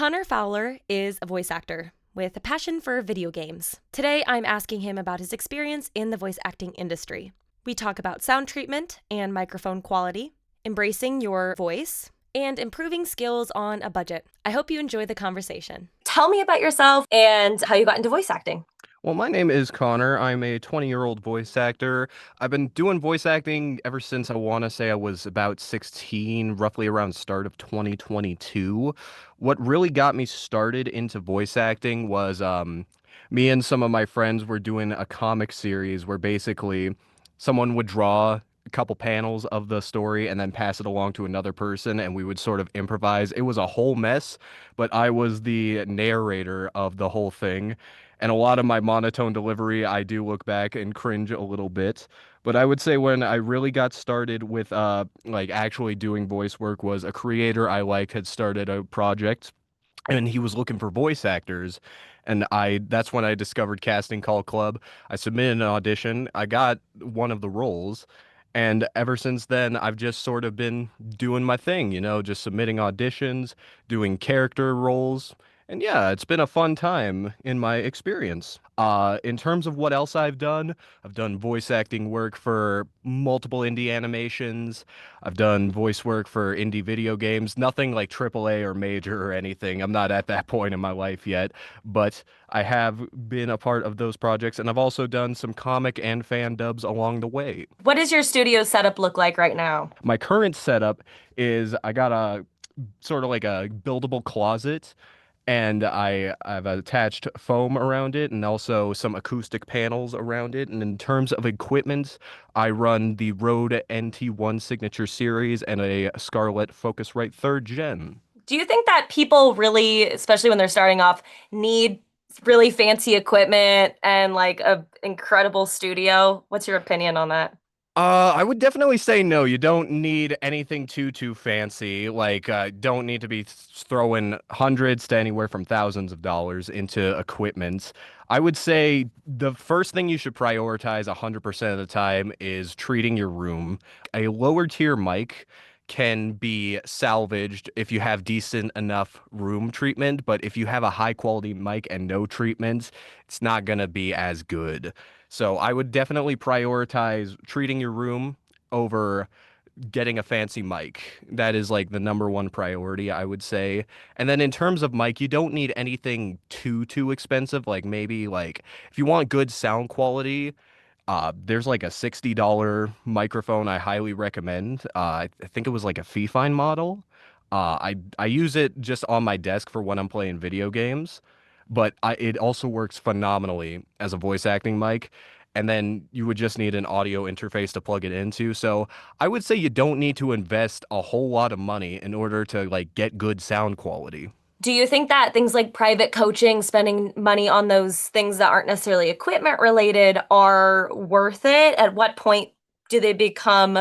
Connor Fowler is a voice actor with a passion for video games. Today, I'm asking him about his experience in the voice acting industry. We talk about sound treatment and microphone quality, embracing your voice, and improving skills on a budget. I hope you enjoy the conversation. Tell me about yourself and how you got into voice acting. Well, my name is Connor. I'm a 20-year-old voice actor. I've been doing voice acting ever since I want to say I was about 16, roughly around start of 2022. What really got me started into voice acting was me and some of my friends were doing a comic series where basically someone would draw a couple panels of the story and then pass it along to another person and we would sort of improvise. It was a whole mess, but I was the narrator of the whole thing. And a lot of my monotone delivery, I do look back and cringe a little bit. But I would say when I really got started with like actually doing voice work was a creator I liked had started a project and he was looking for voice actors. And that's when I discovered Casting Call Club. I submitted an audition. I got one of the roles. And ever since then, I've just sort of been doing my thing, just submitting auditions, doing character roles. And yeah, it's been a fun time in my experience. In terms of what else I've done voice acting work for multiple indie animations. I've done voice work for indie video games, nothing like AAA or major or anything. I'm not at that point in my life yet, but I have been a part of those projects, and I've also done some comic and fan dubs along the way. What does your studio setup look like right now? My current setup is I got a sort of like a buildable closet and I've attached foam around it and also some acoustic panels around it. And in terms of equipment, I run the Rode NT1 Signature Series and a Scarlett Focusrite 3rd Gen. Do you think that people really, especially when they're starting off, need really fancy equipment and like a incredible studio? What's your opinion on that? I would definitely say no. You don't need anything too fancy. Like, don't need to be throwing hundreds to anywhere from thousands of dollars into equipment. I would say the first thing you should prioritize 100% of the time is treating your room. A lower tier mic can be salvaged if you have decent enough room treatment, but if you have a high quality mic and no treatment, it's not gonna be as good. So I would definitely prioritize treating your room over getting a fancy mic. That is like the number one priority, I would say. And then in terms of mic, you don't need anything too expensive. Like maybe like if you want good sound quality, there's like a $60 microphone I highly recommend. I think it was like a Fifine model. I use it just on my desk for when I'm playing video games, but it also works phenomenally as a voice acting mic. And then you would just need an audio interface to plug it into. So I would say you don't need to invest a whole lot of money in order to like get good sound quality. Do you think that things like private coaching, spending money on those things that aren't necessarily equipment related, are worth it? At what point do they become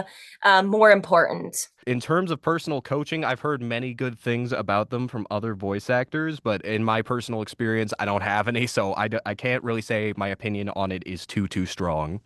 more important? In terms of personal coaching, I've heard many good things about them from other voice actors, but in my personal experience, I don't have any, so I can't really say my opinion on it is too strong.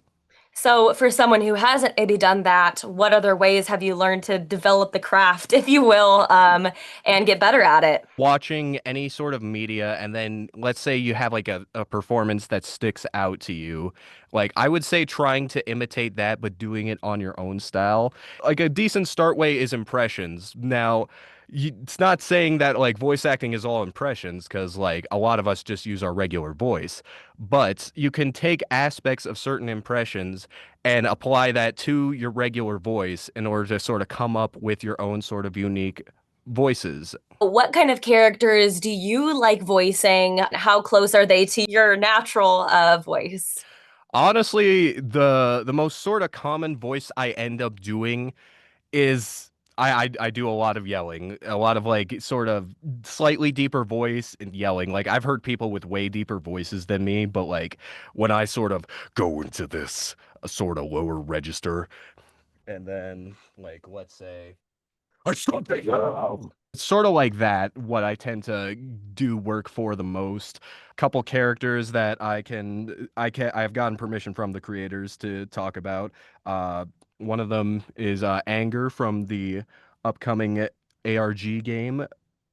So, for someone who hasn't maybe done that, what other ways have you learned to develop the craft, if you will, and get better at it? Watching any sort of media, and then let's say you have like a performance that sticks out to you. Like, I would say trying to imitate that, but doing it on your own style. Like, a decent start way is impressions. Now, it's not saying that like voice acting is all impressions, because like a lot of us just use our regular voice, but you can take aspects of certain impressions and apply that to your regular voice in order to sort of come up with your own sort of unique voices. What kind of characters do you like voicing? How close are they to your natural voice? Honestly, the most sort of common voice I end up doing is I do a lot of yelling, a lot of like sort of slightly deeper voice and yelling. Like I've heard people with way deeper voices than me, but like when I sort of go into this sort of lower register and then like let's say I stop it now. It's sort of like that, what I tend to do work for the most. Couple characters that I've gotten permission from the creators to talk about. One of them is Anger from the upcoming ARG game.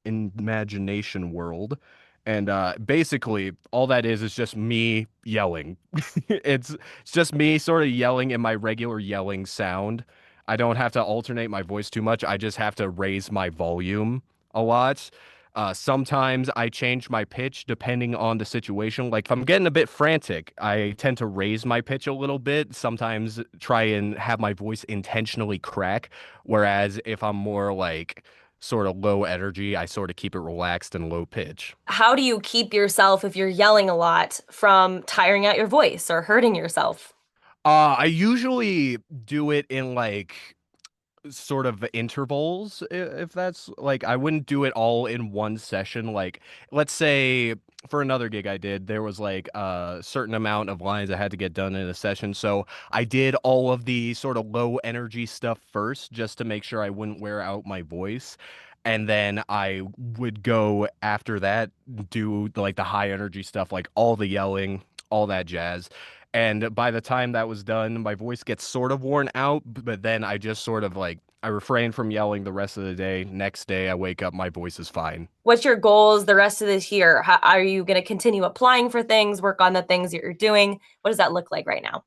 imagination world. And basically, all that is just me yelling. It's just me sort of yelling in my regular yelling sound. I don't have to alternate my voice too much. I just have to raise my volume a lot. Sometimes I change my pitch depending on the situation. Like if I'm getting a bit frantic, I tend to raise my pitch a little bit. Sometimes try and have my voice intentionally crack. Whereas if I'm more like sort of low energy, I sort of keep it relaxed and low pitch. How do you keep yourself, if you're yelling a lot, from tiring out your voice or hurting yourself? I usually do it in like sort of intervals, if that's like I wouldn't do it all in one session. Like let's say for another gig I did, there was like a certain amount of lines I had to get done in a session. So I did all of the sort of low energy stuff first just to make sure I wouldn't wear out my voice. And then I would go after that, do like the high energy stuff, like all the yelling, all that jazz. And by the time that was done, my voice gets sort of worn out, but then I just sort of like I refrain from yelling the rest of the day. Next day I wake up, my voice is fine. What's your goals the rest of this year? How, are you going to continue applying for things, work on the things that you're doing? What does that look like right now?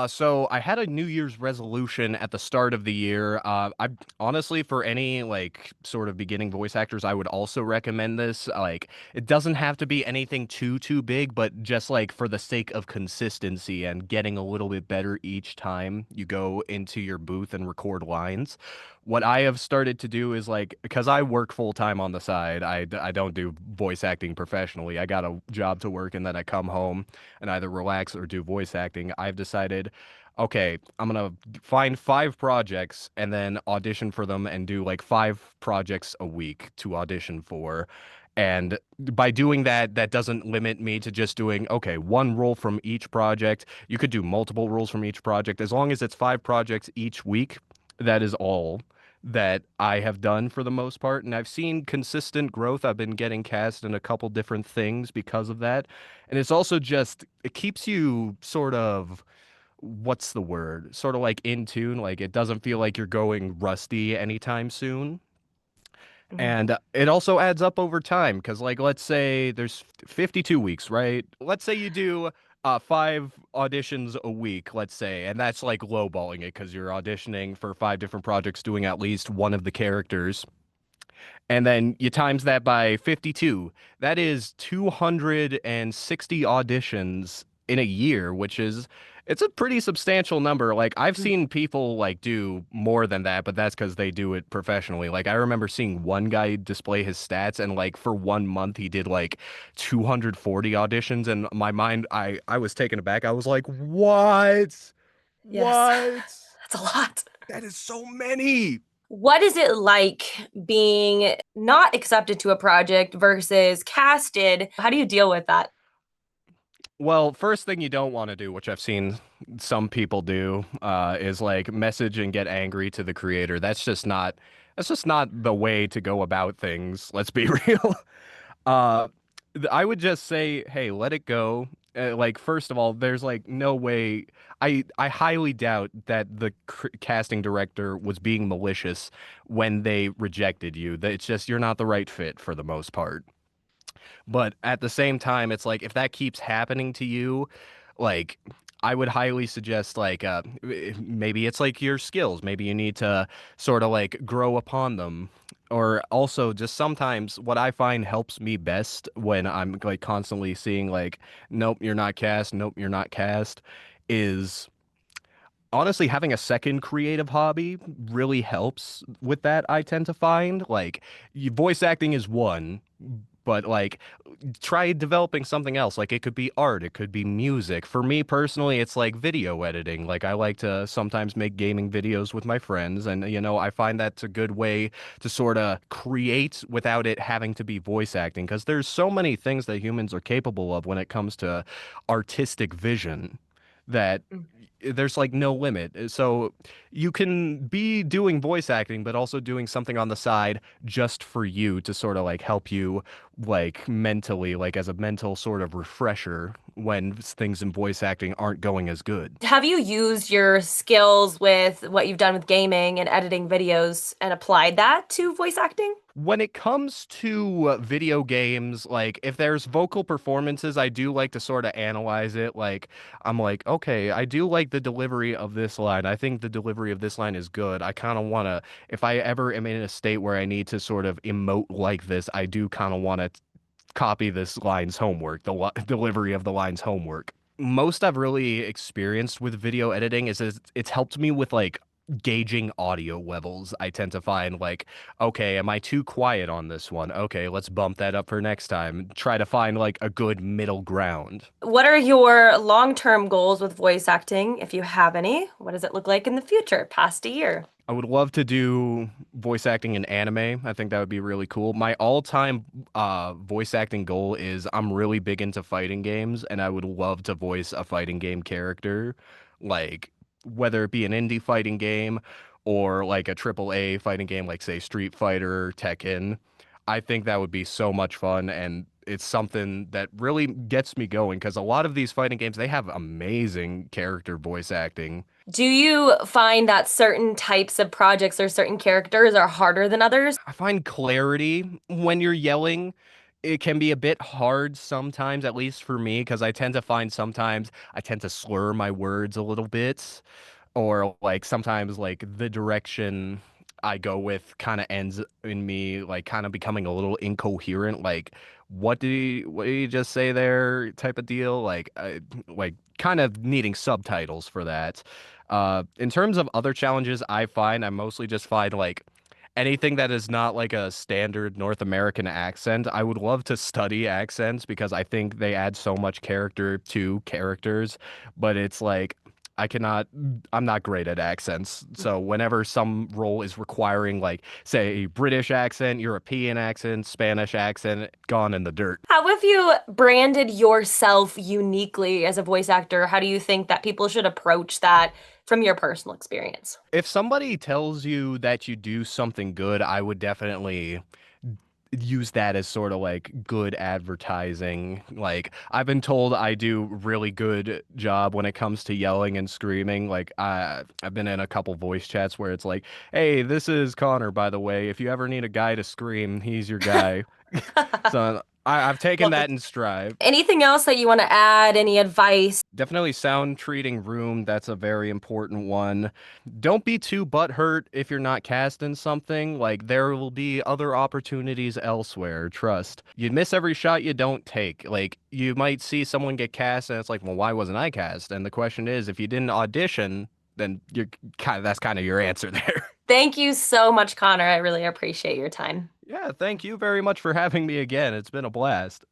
So I had a New Year's resolution at the start of the year. I honestly, for any like sort of beginning voice actors, I would also recommend this. Like, it doesn't have to be anything too big, but just like for the sake of consistency and getting a little bit better each time you go into your booth and record lines. What I have started to do is like, because I work full time on the side, I don't do voice acting professionally. I got a job to work and then I come home and either relax or do voice acting. I've decided, okay, I'm gonna find 5 projects and then audition for them and do like 5 projects a week to audition for. And by doing that, that doesn't limit me to just doing, okay, one role from each project. You could do multiple roles from each project. As long as it's 5 projects each week, that is all that I have done for the most part. And I've seen consistent growth. I've been getting cast in a couple different things because of that. And it's also just, it keeps you sort of, what's the word? Sort of like in tune. Like it doesn't feel like you're going rusty anytime soon. Mhm. And it also adds up over time because, like, let's say there's 52 weeks, right? Let's say you do 5 auditions a week, let's say, and that's like lowballing it because you're auditioning for 5 different projects, doing at least one of the characters. And then you times that by 52. That is 260 auditions in a year, which is it's a pretty substantial number. Like I've seen people like do more than that, but that's because they do it professionally. Like I remember seeing one guy display his stats and like for 1 month he did like 240 auditions and my mind I was taken aback. I was like, "What? Yes, What? that's a lot. That is so many." What is it like being not accepted to a project versus casted? How do you deal with that? Well, first thing you don't want to do, which I've seen some people do, is like message and get angry to the creator. That's just not the way to go about things. Let's be real. Uh, I would just say, hey, let it go. Like, first of all, there's like no way. I highly doubt that the casting director was being malicious when they rejected you. That it's just you're not the right fit for the most part. But at the same time, it's like if that keeps happening to you, like I would highly suggest like maybe it's like your skills. Maybe you need to sort of like grow upon them. Or also just sometimes what I find helps me best when I'm like constantly seeing like, nope, you're not cast, nope, you're not cast, is honestly having a second creative hobby really helps with that. I tend to find like voice acting is one, but like try developing something else. Like it could be art, it could be music. For me personally, it's like video editing. Like I like to sometimes make gaming videos with my friends, and I find that's a good way to sort of create without it having to be voice acting because there's so many things that humans are capable of when it comes to artistic vision that there's like no limit. So you can be doing voice acting, but also doing something on the side just for you to sort of like help you like mentally, like as a mental sort of refresher when things in voice acting aren't going as good. Have you used your skills with what you've done with gaming and editing videos and applied that to voice acting? When it comes to video games, like if there's vocal performances, I do like to sort of analyze it. Like, I'm like, okay, I do like the delivery of this line. I think the delivery of this line is good. I kind of want to, if I ever am in a state where I need to sort of emote like this, I do kind of want to copy this line's homework, delivery of the line's homework. Most I've really experienced with video editing is it's helped me with like gauging audio levels. I tend to find like, okay, am I too quiet on this one? Okay, let's bump that up for next time. Try to find like a good middle ground. What are your long-term goals with voice acting, if you have any? What does it look like in the future, past a year? I would love to do voice acting in anime. I think that would be really cool. My all-time voice acting goal is I'm really big into fighting games, and I would love to voice a fighting game character, like whether it be an indie fighting game or like a triple A fighting game, like say Street Fighter, Tekken. I think that would be so much fun, and it's something that really gets me going because a lot of these fighting games, they have amazing character voice acting. Do you find that certain types of projects or certain characters are harder than others? I find clarity when you're yelling. It can be a bit hard sometimes, at least for me, because I tend to find sometimes I tend to slur my words a little bit, or like sometimes like the direction I go with kind of ends in me like kind of becoming a little incoherent. Like, what did you just say there? Type of deal. Like kind of needing subtitles for that. In terms of other challenges, I mostly just find like anything that is not like a standard North American accent. I would love to study accents because I think they add so much character to characters, but it's like I cannot, I'm not great at accents. So whenever some role is requiring like say a British accent, European accent, Spanish accent, gone in the dirt. How have you branded yourself uniquely as a voice actor? How do you think that people should approach that from your personal experience? If somebody tells you that you do something good, I would definitely use that as sort of like good advertising. Like I've been told I do really good job when it comes to yelling and screaming. Like I've been in a couple voice chats where it's like, "Hey, this is Connor, by the way. If you ever need a guy to scream, he's your guy." So I've taken Well, that in stride. anything else that you want to add? Any advice? Definitely sound treating room. That's a very important one. Don't be too butthurt if you're not cast in something. Like, there will be other opportunities elsewhere. Trust. You miss every shot you don't take. Like, you might see someone get cast, and it's like, well, why wasn't I cast? And the question is, if you didn't audition, then you're kind of that's kind of your answer there. Thank you so much, Connor. I really appreciate your time. Yeah, thank you very much for having me again. It's been a blast.